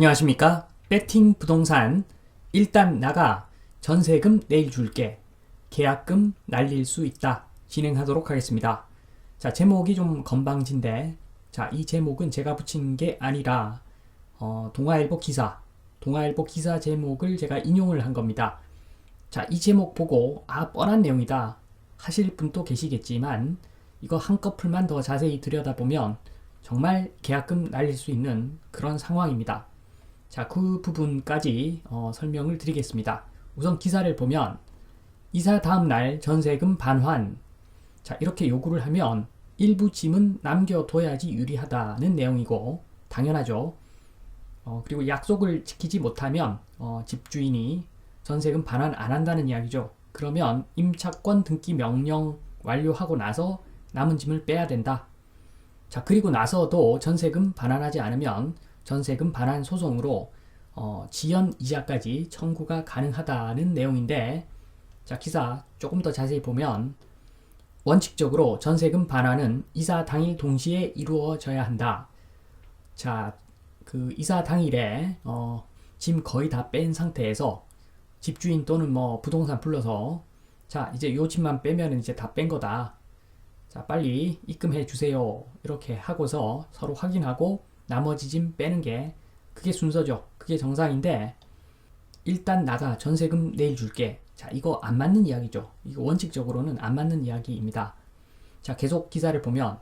안녕하십니까? 배팅 부동산 일단 나가 전세금 내일 줄게 계약금 날릴 수 있다 진행하도록 하겠습니다. 자, 제목이 좀 건방진데 자, 이 제목은 제가 붙인 게 아니라 동아일보 기사 제목을 제가 인용을 한 겁니다. 자, 이 제목 보고 뻔한 내용이다 하실 분도 계시겠지만 이거 한꺼풀만 더 자세히 들여다보면 정말 계약금 날릴 수 있는 그런 상황입니다. 자, 그 부분까지 설명을 드리겠습니다. 우선 기사를 보면 이사 다음 날 전세금 반환, 자, 이렇게 요구를 하면 일부 짐은 남겨둬야지 유리하다는 내용이고 당연하죠. 그리고 약속을 지키지 못하면 집주인이 전세금 반환 안 한다는 이야기죠. 그러면 임차권 등기 명령 완료하고 나서 남은 짐을 빼야 된다. 자, 그리고 나서도 전세금 반환하지 않으면 전세금 반환 소송으로 지연 이자까지 청구가 가능하다는 내용인데, 자, 기사 조금 더 자세히 보면 원칙적으로 전세금 반환은 이사 당일 동시에 이루어져야 한다. 자, 그 이사 당일에 짐 거의 다 뺀 상태에서 집주인 또는 부동산 불러서 자, 이제 요 짐만 빼면 이제 다 뺀 거다. 자, 빨리 입금해 주세요. 이렇게 하고서 서로 확인하고 나머지 짐 빼는 게 그게 순서죠. 그게 정상인데 일단 나가 전세금 내일 줄게. 자, 이거 안 맞는 이야기죠. 이거 원칙적으로는 안 맞는 이야기입니다. 자, 계속 기사를 보면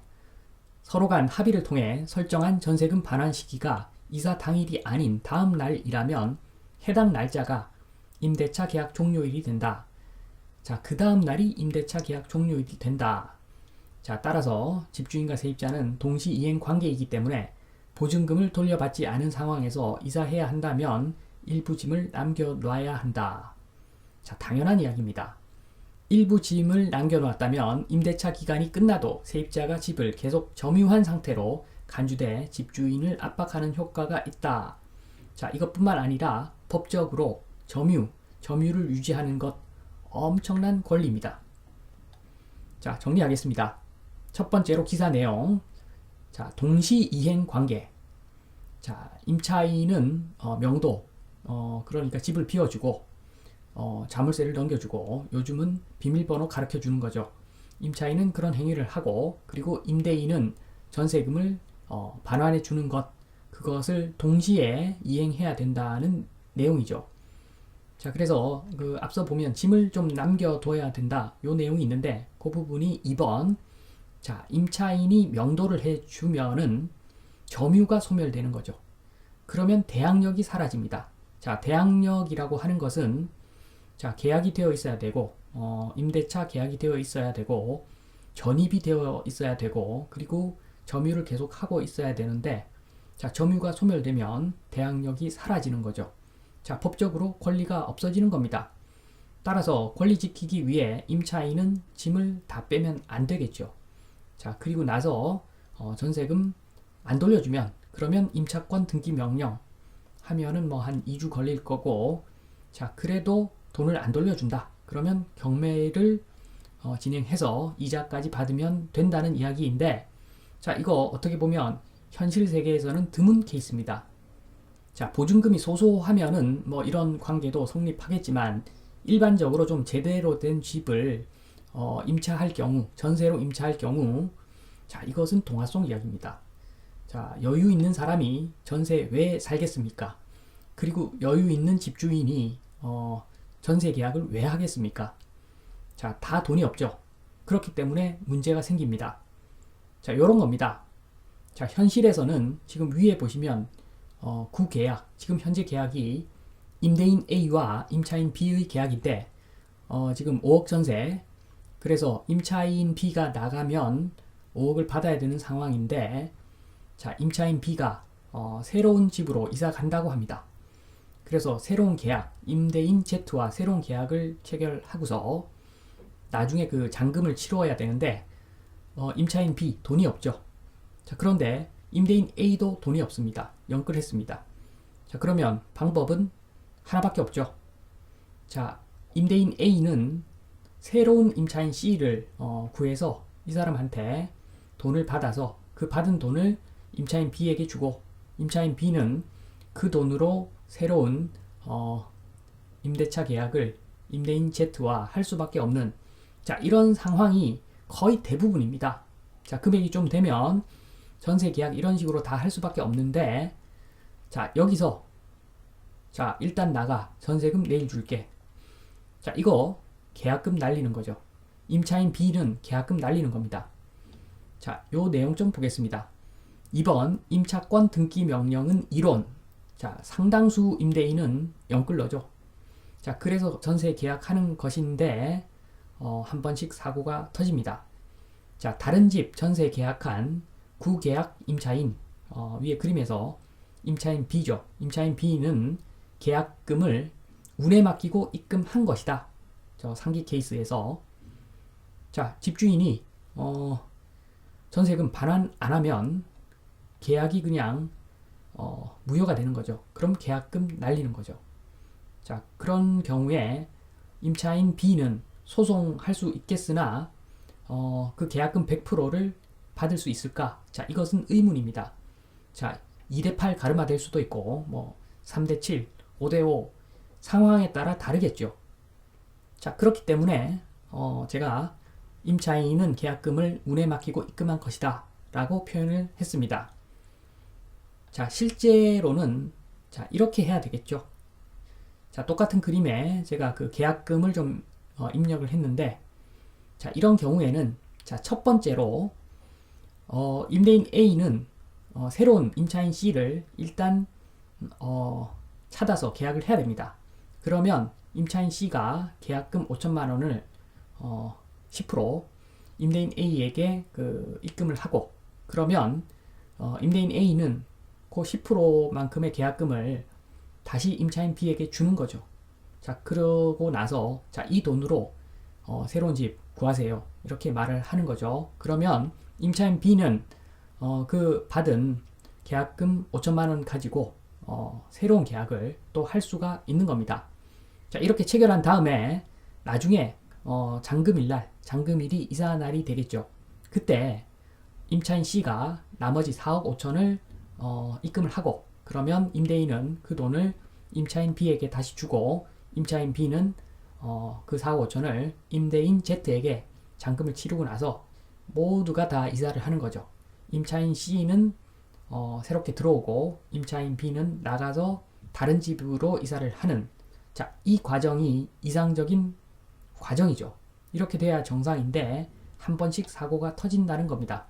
서로 간 합의를 통해 설정한 전세금 반환 시기가 이사 당일이 아닌 다음 날이라면 해당 날짜가 임대차 계약 종료일이 된다. 자, 그 다음 날이 임대차 계약 종료일이 된다. 자, 따라서 집주인과 세입자는 동시 이행 관계이기 때문에 보증금을 돌려받지 않은 상황에서 이사해야 한다면 일부 짐을 남겨놔야 한다. 자, 당연한 이야기입니다. 일부 짐을 남겨놓았다면 임대차 기간이 끝나도 세입자가 집을 계속 점유한 상태로 간주돼 집주인을 압박하는 효과가 있다. 자, 이것뿐만 아니라 법적으로 점유를 유지하는 것 엄청난 권리입니다. 자, 정리하겠습니다. 첫 번째로 기사 내용. 자, 동시 이행 관계. 자, 임차인은 명도, 그러니까 집을 비워주고 자물쇠를 넘겨주고 요즘은 비밀번호 가르쳐 주는 거죠. 임차인은 그런 행위를 하고 그리고 임대인은 전세금을 반환해 주는 것, 그것을 동시에 이행해야 된다는 내용이죠. 자, 그래서 그 앞서 보면 짐을 좀 남겨둬야 된다 요 내용이 있는데 그 부분이 2번. 자, 임차인이 명도를 해주면은 점유가 소멸되는 거죠. 그러면 대항력이 사라집니다. 자, 대항력이라고 하는 것은 자, 계약이 되어 있어야 되고 임대차 계약이 되어 있어야 되고 전입이 되어 있어야 되고 그리고 점유를 계속 하고 있어야 되는데 자, 점유가 소멸되면 대항력이 사라지는 거죠. 자, 법적으로 권리가 없어지는 겁니다. 따라서 권리 지키기 위해 임차인은 짐을 다 빼면 안 되겠죠. 자, 그리고 나서 전세금 안 돌려주면 그러면 임차권 등기 명령 하면은 한 2주 걸릴 거고, 자, 그래도 돈을 안 돌려준다. 그러면 경매를 진행해서 이자까지 받으면 된다는 이야기인데, 자, 이거 어떻게 보면 현실 세계에서는 드문 케이스입니다. 자, 보증금이 소소하면은 이런 관계도 성립하겠지만 일반적으로 좀 제대로 된 집을 임차할 경우, 전세로 임차할 경우, 자, 이것은 동화 속 이야기입니다. 자, 여유 있는 사람이 전세 왜 살겠습니까? 그리고 여유 있는 집주인이 전세 계약을 왜 하겠습니까? 자, 다 돈이 없죠. 그렇기 때문에 문제가 생깁니다. 자, 요런 겁니다. 자, 현실에서는 지금 위에 보시면 구계약, 지금 현재 계약이 임대인 A와 임차인 B의 계약인데 지금 5억 전세, 그래서 임차인 B가 나가면 5억을 받아야 되는 상황인데, 자, 임차인 B가 새로운 집으로 이사 간다고 합니다. 그래서 새로운 계약, 임대인 Z와 새로운 계약을 체결하고서 나중에 그 잔금을 치러야 되는데 임차인 B 돈이 없죠. 자, 그런데 임대인 A도 돈이 없습니다. 영끌했습니다. 자, 그러면 방법은 하나밖에 없죠. 자, 임대인 A는 새로운 임차인 C를 구해서 이 사람한테 돈을 받아서 그 받은 돈을 임차인 B에게 주고 임차인 B는 그 돈으로 새로운 임대차 계약을 임대인 Z와 할 수밖에 없는, 자, 이런 상황이 거의 대부분입니다. 자, 금액이 좀 되면 전세 계약 이런 식으로 다 할 수밖에 없는데, 자, 여기서 자, 일단 나가. 전세금 내일 줄게. 자, 이거 계약금 날리는 거죠. 임차인 B는 계약금 날리는 겁니다. 자, 요 내용 좀 보겠습니다. 2번 임차권 등기 명령은 이론. 자, 상당수 임대인은 영끌러죠. 자, 그래서 전세 계약하는 것인데 한 번씩 사고가 터집니다. 자, 다른 집 전세 계약한 구계약 임차인, 위에 그림에서 임차인 B죠. 임차인 B는 계약금을 운에 맡기고 입금한 것이다. 저 상기 케이스에서, 자, 집주인이 전세금 반환 안 하면 계약이 그냥 무효가 되는 거죠. 그럼 계약금 날리는 거죠. 자, 그런 경우에 임차인 B는 소송할 수 있겠으나 그 계약금 100%를 받을 수 있을까? 자, 이것은 의문입니다. 자, 2대8 가르마 될 수도 있고 뭐 3대7, 5대5 상황에 따라 다르겠죠. 자, 그렇기 때문에 제가 임차인은 계약금을 운에 맡기고 입금한 것이다 라고 표현을 했습니다. 자, 실제로는 자, 이렇게 해야 되겠죠. 자, 똑같은 그림에 제가 그 계약금을 좀 입력을 했는데, 자, 이런 경우에는 자, 첫 번째로 임대인 A는 새로운 임차인 C를 일단 찾아서 계약을 해야 됩니다. 그러면 임차인 C가 계약금 5천만 원을 10% 임대인 A에게 입금을 하고, 그러면 임대인 A는 그 10%만큼의 계약금을 다시 임차인 B에게 주는 거죠. 자, 그러고 나서 자, 이 돈으로 새로운 집 구하세요. 이렇게 말을 하는 거죠. 그러면 임차인 B는 그 받은 계약금 5천만 원 가지고 새로운 계약을 또 할 수가 있는 겁니다. 자, 이렇게 체결한 다음에 나중에 잔금일날, 잔금일이 이사 날이 되겠죠. 그때 임차인 C가 나머지 4억 5천을 입금을 하고, 그러면 임대인은 그 돈을 임차인 B에게 다시 주고, 임차인 B는 그 4억 5천을 임대인 Z에게 잔금을 치르고 나서 모두가 다 이사를 하는 거죠. 임차인 C는 새롭게 들어오고, 임차인 B는 나가서 다른 집으로 이사를 하는, 자, 이 과정이 이상적인 과정이죠. 이렇게 돼야 정상인데 한 번씩 사고가 터진다는 겁니다.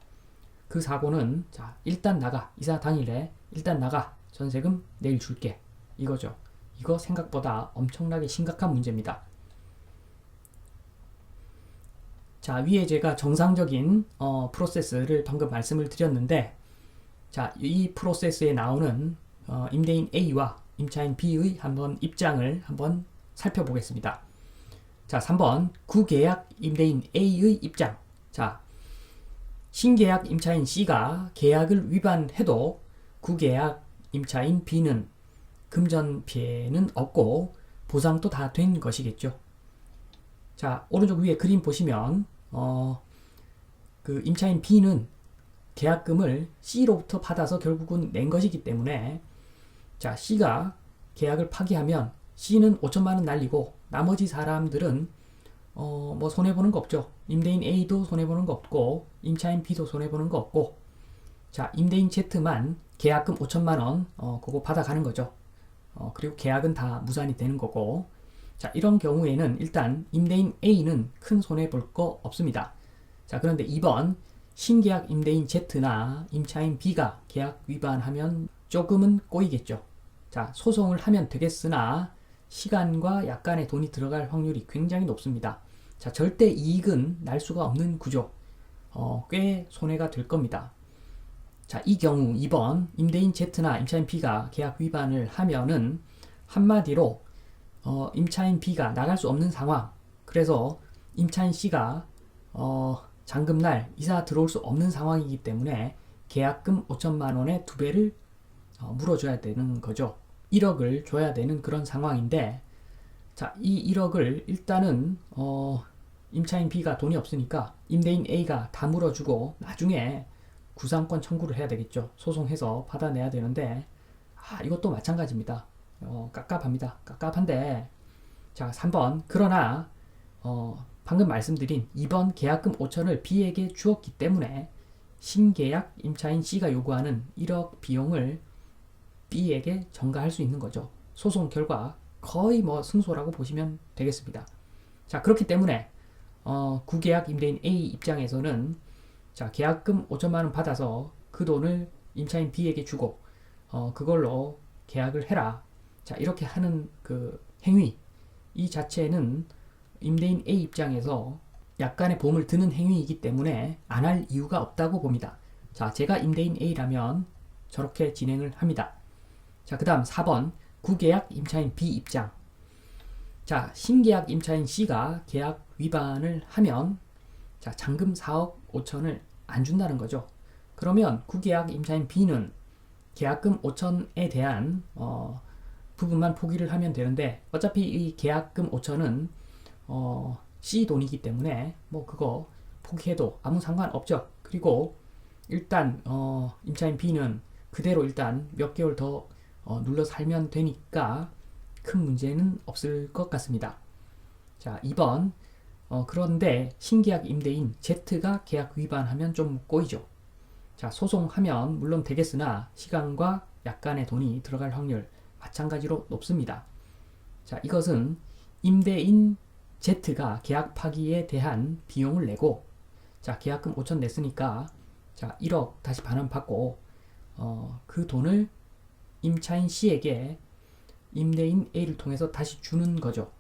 그 사고는 자, 일단 나가. 이사 당일에 일단 나가. 전세금 내일 줄게. 이거죠. 이거 생각보다 엄청나게 심각한 문제입니다. 자, 위에 제가 정상적인 프로세스를 방금 말씀을 드렸는데, 자, 이 프로세스에 나오는 임대인 A와 임차인 B의 한번 입장을 한번 살펴보겠습니다. 자, 3번 구계약 임대인 A의 입장. 자, 신계약 임차인 C가 계약을 위반해도 구계약 임차인 B는 금전 피해는 없고 보상도 다 된 것이겠죠. 자, 오른쪽 위에 그림 보시면 그 임차인 B는 계약금을 C로부터 받아서 결국은 낸 것이기 때문에, 자, C가 계약을 파기하면 C는 5천만 원 날리고 나머지 사람들은 뭐 손해보는 거 없죠. 임대인 A도 손해보는 거 없고 임차인 B도 손해보는 거 없고, 자, 임대인 Z만 계약금 5천만 원 그거 받아가는 거죠. 그리고 계약은 다 무산이 되는 거고, 자, 이런 경우에는 일단 임대인 A는 큰 손해볼 거 없습니다. 자, 그런데 2번 신계약 임대인 Z나 임차인 B가 계약 위반하면 조금은 꼬이겠죠. 자, 소송을 하면 되겠으나 시간과 약간의 돈이 들어갈 확률이 굉장히 높습니다. 자, 절대 이익은 날 수가 없는 구조. 꽤 손해가 될 겁니다. 자, 이 경우 2번 임대인 Z나 임차인 B가 계약 위반을 하면은 한마디로 임차인 B가 나갈 수 없는 상황. 그래서 임차인 C가 잔금날 이사 들어올 수 없는 상황이기 때문에 계약금 5천만 원의 2배를 물어줘야 되는 거죠. 1억을 줘야 되는 그런 상황인데, 자, 이 1억을 일단은 임차인 B가 돈이 없으니까 임대인 A가 다 물어주고 나중에 구상권 청구를 해야 되겠죠. 소송해서 받아내야 되는데 이것도 마찬가지입니다. 깝깝합니다. 깝깝한데, 자, 3번. 그러나, 방금 말씀드린 2번 계약금 5천을 B에게 주었기 때문에 신계약 임차인 C가 요구하는 1억 비용을 B에게 전가할 수 있는 거죠. 소송 결과 거의 뭐 승소라고 보시면 되겠습니다. 자, 그렇기 때문에 구계약 임대인 A 입장에서는 자, 계약금 5천만 원 받아서 그 돈을 임차인 B에게 주고 그걸로 계약을 해라. 자, 이렇게 하는 그 행위 이 자체는 임대인 A 입장에서 약간의 보험을 드는 행위이기 때문에 안 할 이유가 없다고 봅니다. 자, 제가 임대인 A라면 저렇게 진행을 합니다. 자, 그 다음 4번 구계약 임차인 B 입장. 자, 신계약 임차인 C가 계약 위반을 하면 자, 잔금 4억 5천을 안 준다는 거죠. 그러면 구계약 임차인 B는 계약금 5천에 대한 부분만 포기를 하면 되는데 어차피 이 계약금 5천은 C 돈이기 때문에 뭐 그거 포기해도 아무 상관없죠. 그리고 일단 임차인 B는 그대로 일단 몇 개월 더 눌러 살면 되니까 큰 문제는 없을 것 같습니다. 자, 2번 그런데 신계약 임대인 Z가 계약 위반하면 좀 꼬이죠. 자, 소송하면 물론 되겠으나 시간과 약간의 돈이 들어갈 확률 마찬가지로 높습니다. 자, 이것은 임대인 Z가 계약 파기에 대한 비용을 내고 자, 계약금 5천 냈으니까 자, 1억 다시 반환 받고 그 돈을 임차인 C에게 임대인 A를 통해서 다시 주는 거죠.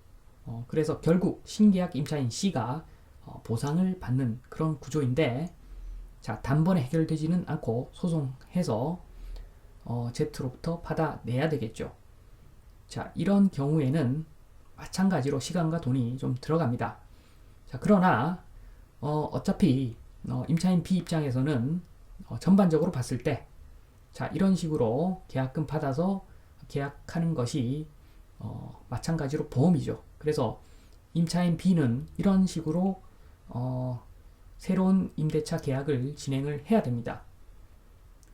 그래서 결국 신계약 임차인 C가 보상을 받는 그런 구조인데 자, 단번에 해결되지는 않고 소송해서 Z로부터 받아내야 되겠죠. 자, 이런 경우에는 마찬가지로 시간과 돈이 좀 들어갑니다. 자, 그러나 어차피 임차인 B 입장에서는 전반적으로 봤을 때 자, 이런 식으로 계약금 받아서 계약하는 것이 마찬가지로 보험이죠. 그래서 임차인 B는 이런 식으로 새로운 임대차 계약을 진행을 해야 됩니다.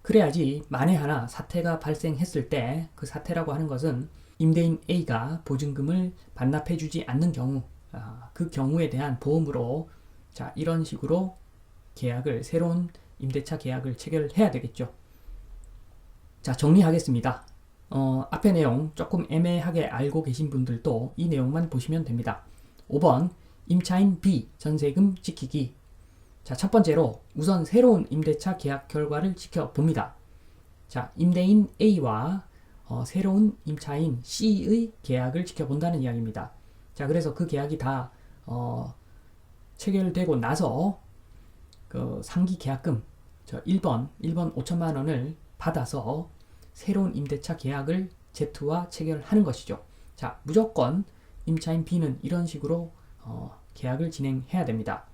그래야지 만에 하나 사태가 발생했을 때 그 사태라고 하는 것은 임대인 A가 보증금을 반납해주지 않는 경우 그 경우에 대한 보험으로 자, 이런 식으로 계약을 새로운 임대차 계약을 체결해야 되겠죠. 자, 정리하겠습니다. 앞의 내용 조금 애매하게 알고 계신 분들도 이 내용만 보시면 됩니다. 5번 임차인 B 전세금 지키기. 자, 첫 번째로 우선 새로운 임대차 계약 결과를 지켜봅니다. 자, 임대인 A와 새로운 임차인 C의 계약을 지켜본다는 이야기입니다. 자, 그래서 그 계약이 다 체결되고 나서 그 상기 계약금 1번 5천만 원을 받아서 새로운 임대차 계약을 Z와 체결하는 것이죠. 자, 무조건 임차인 B는 이런 식으로 계약을 진행해야 됩니다.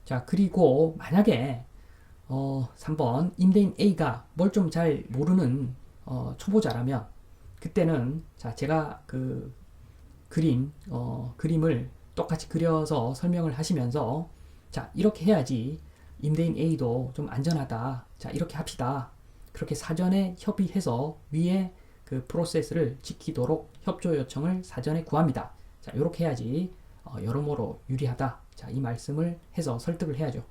자, 그리고 만약에 3번 임대인 A가 뭘 좀 잘 모르는 초보자라면 그때는 자, 제가 그 그림을 똑같이 그려서 설명을 하시면서 자, 이렇게 해야지 임대인 A도 좀 안전하다. 자, 이렇게 합시다. 그렇게 사전에 협의해서 위에 그 프로세스를 지키도록 협조 요청을 사전에 구합니다. 자, 이렇게 해야지 여러모로 유리하다. 자, 이 말씀을 해서 설득을 해야죠.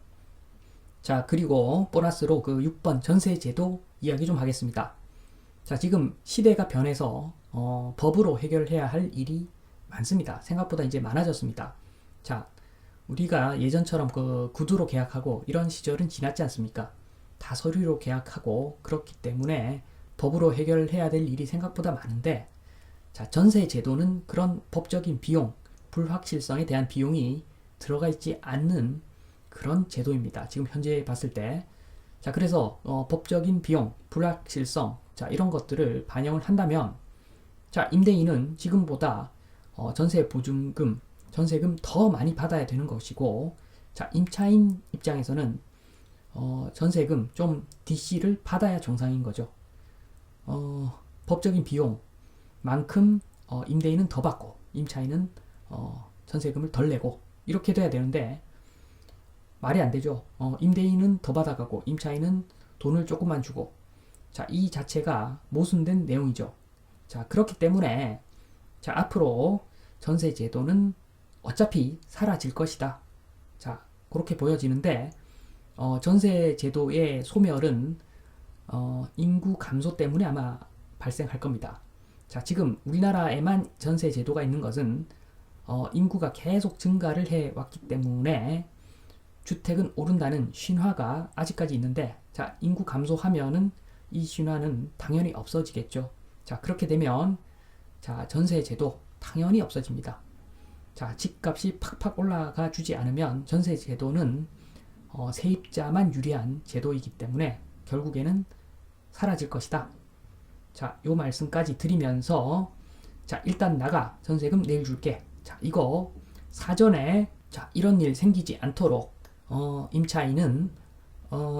자, 그리고 보너스로 그 6번 전세제도 이야기 좀 하겠습니다. 자, 지금 시대가 변해서 법으로 해결해야 할 일이 많습니다. 생각보다 이제 많아졌습니다. 자, 우리가 예전처럼 그 구두로 계약하고 이런 시절은 지났지 않습니까? 다 서류로 계약하고 그렇기 때문에 법으로 해결해야 될 일이 생각보다 많은데 자, 전세제도는 그런 법적인 비용, 불확실성에 대한 비용이 들어가 있지 않는 그런 제도입니다. 지금 현재 봤을 때. 자, 그래서 법적인 비용, 불확실성, 자, 이런 것들을 반영을 한다면 자, 임대인은 지금보다 전세 보증금, 전세금 더 많이 받아야 되는 것이고 자, 임차인 입장에서는 전세금 좀 DC를 받아야 정상인 거죠. 법적인 비용만큼 임대인은 더 받고 임차인은 전세금을 덜 내고 이렇게 돼야 되는데 말이 안 되죠. 임대인은 더 받아가고 임차인은 돈을 조금만 주고 자, 이 자체가 모순된 내용이죠. 자, 그렇기 때문에 자, 앞으로 전세 제도는 어차피 사라질 것이다. 자, 그렇게 보여지는데 전세 제도의 소멸은 인구 감소 때문에 아마 발생할 겁니다. 자, 지금 우리나라에만 전세 제도가 있는 것은 인구가 계속 증가를 해 왔기 때문에 주택은 오른다는 신화가 아직까지 있는데, 자, 인구 감소하면은 이 신화는 당연히 없어지겠죠. 자, 그렇게 되면 자, 전세 제도 당연히 없어집니다. 자, 집값이 팍팍 올라가 주지 않으면 전세 제도는 세입자만 유리한 제도이기 때문에 결국에는 사라질 것이다. 자, 요 말씀까지 드리면서 자, 일단 나가 전세금 내일 줄게. 자, 이거 사전에 자, 이런 일 생기지 않도록 임차인은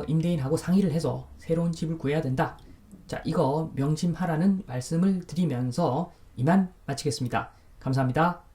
임대인하고 상의를 해서 새로운 집을 구해야 된다. 자, 이거 명심하라는 말씀을 드리면서 이만 마치겠습니다. 감사합니다.